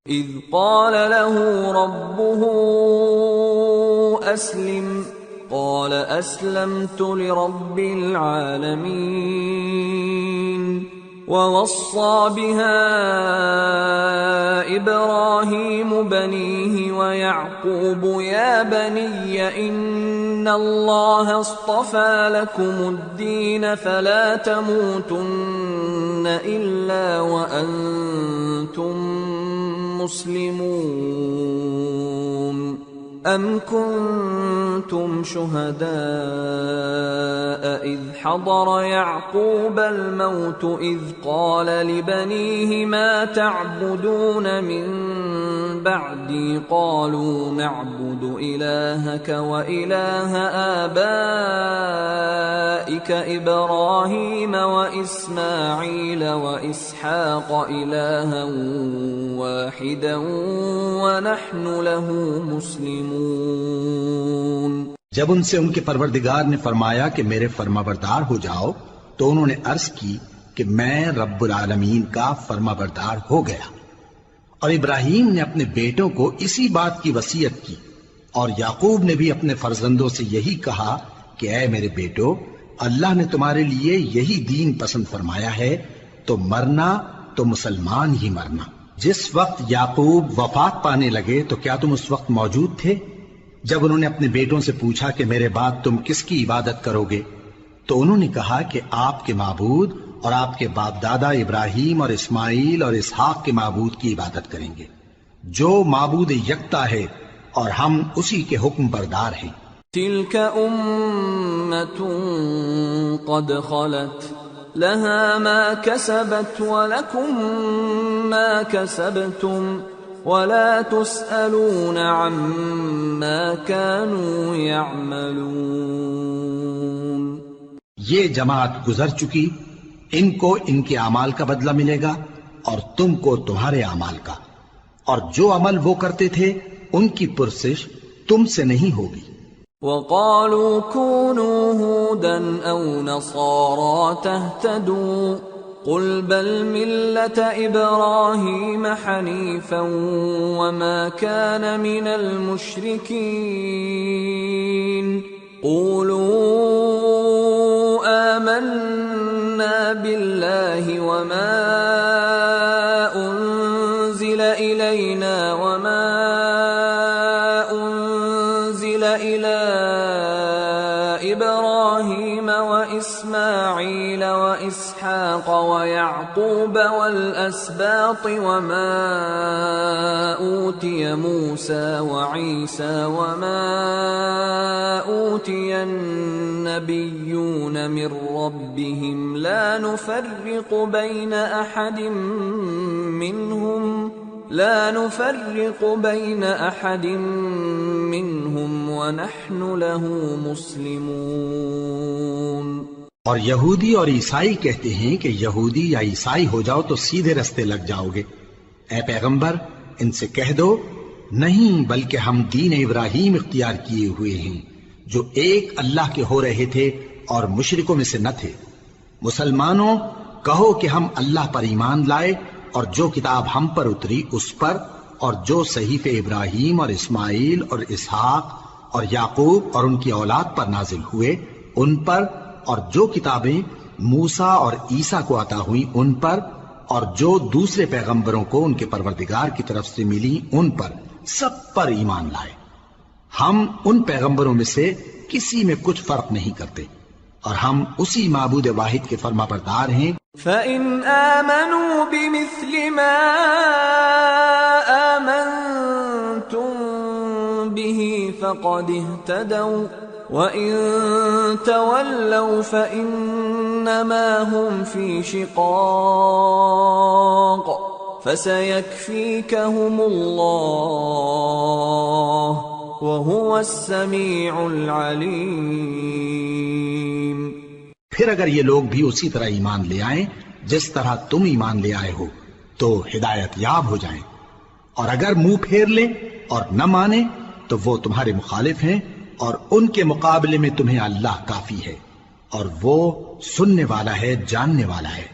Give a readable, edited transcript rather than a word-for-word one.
إذ قال له ربه أسلم قال أسلمت لرب العالمين ووصى بها إبراهيم بنيه ويعقوب يا بني إن الله اصطفى لكم الدين فلا تموتن إلا وأنتم مسلمون أم كنتم شهداء إذ حضر يعقوب الموت إذ قال لبنيه ما تعبدون من بعدي قالوا نعبد إلهك وإله آبائك إبراهيم وإسماعيل وإسحاق إلها واحدا ونحن له مسلمون. جب ان سے ان کے پروردگار نے فرمایا کہ میرے فرمانبردار ہو جاؤ تو انہوں نے عرض کی کہ میں رب العالمین کا فرمانبردار ہو گیا. اور ابراہیم نے اپنے بیٹوں کو اسی بات کی وصیت کی اور یعقوب نے بھی اپنے فرزندوں سے یہی کہا کہ اے میرے بیٹو اللہ نے تمہارے لیے یہی دین پسند فرمایا ہے تو مرنا تو مسلمان ہی مرنا. جس وقت یعقوب وفات پانے لگے تو کیا تم اس وقت موجود تھے جب انہوں نے اپنے بیٹوں سے پوچھا کہ میرے بعد تم کس کی عبادت کرو گے؟ تو انہوں نے کہا کہ آپ کے معبود اور آپ کے باپ دادا ابراہیم اور اسماعیل اور اسحاق کے معبود کی عبادت کریں گے جو معبود یکتا ہے اور ہم اسی کے حکم بردار ہیں. تلك أمة قد خلت لها ما كسبت ولكم ما كسبتم ولا تسألون عما كانوا يعملون. یہ جماعت گزر چکی، ان کو ان کے اعمال کا بدلہ ملے گا اور تم کو تمہارے اعمال کا، اور جو عمل وہ کرتے تھے ان کی پرسش تم سے نہیں ہوگی. وقالوا كونوا هودا أو نصارى تهتدوا قل بل ملة إبراهيم حنيفا وما كان من المشركين قولوا آمنا بالله وما أنزل إلينا وما أنزل إلى إبراهيم وإسماعيل وإسحاق ويعقوب والأسباط وما أوتي موسى وعيسى وما أوتي النبيون من ربهم لا نفرق بين أحد منهم ونحن له مسلمون. اور یہودی اور عیسائی کہتے ہیں کہ یہودی یا عیسائی ہو جاؤ تو سیدھے رستے لگ جاؤ گے. اے پیغمبر ان سے کہہ دو نہیں، بلکہ ہم دین ابراہیم اختیار کیے ہوئے ہیں جو ایک اللہ کے ہو رہے تھے اور مشرکوں میں سے نہ تھے. مسلمانوں کہو کہ ہم اللہ پر ایمان لائے اور جو کتاب ہم پر اتری اس پر، اور جو صحیفے ابراہیم اور اسماعیل اور اسحاق اور یعقوب اور ان کی اولاد پر نازل ہوئے ان پر، اور جو کتابیں موسیٰ اور عیسیٰ کو عطا ہوئیں ان پر، اور جو دوسرے پیغمبروں کو ان کے پروردگار کی طرف سے ملی ان پر، سب پر ایمان لائے. ہم ان پیغمبروں میں سے کسی میں کچھ فرق نہیں کرتے اور ہم اسی معبود واحد کے فرما بردار ہیں. فَإِنْ آمَنُوا بِمِثْلِ مَا آمَنْتُمْ بِهِ فَقَدِ اهْتَدَوْا وَإِنْ تَوَلَّوْا فَإِنَّمَا هُمْ فِي شِقَاقٍ فَسَيَكْفِيكَهُمُ اللَّهُ وَهُوَ السَّمِيعُ الْعَلِيمُ. پھر اگر یہ لوگ بھی اسی طرح ایمان لے آئیں جس طرح تم ایمان لے آئے ہو تو ہدایت یاب ہو جائیں، اور اگر منہ پھیر لیں اور نہ مانیں تو وہ تمہارے مخالف ہیں، اور ان کے مقابلے میں تمہیں اللہ کافی ہے، اور وہ سننے والا ہے، جاننے والا ہے.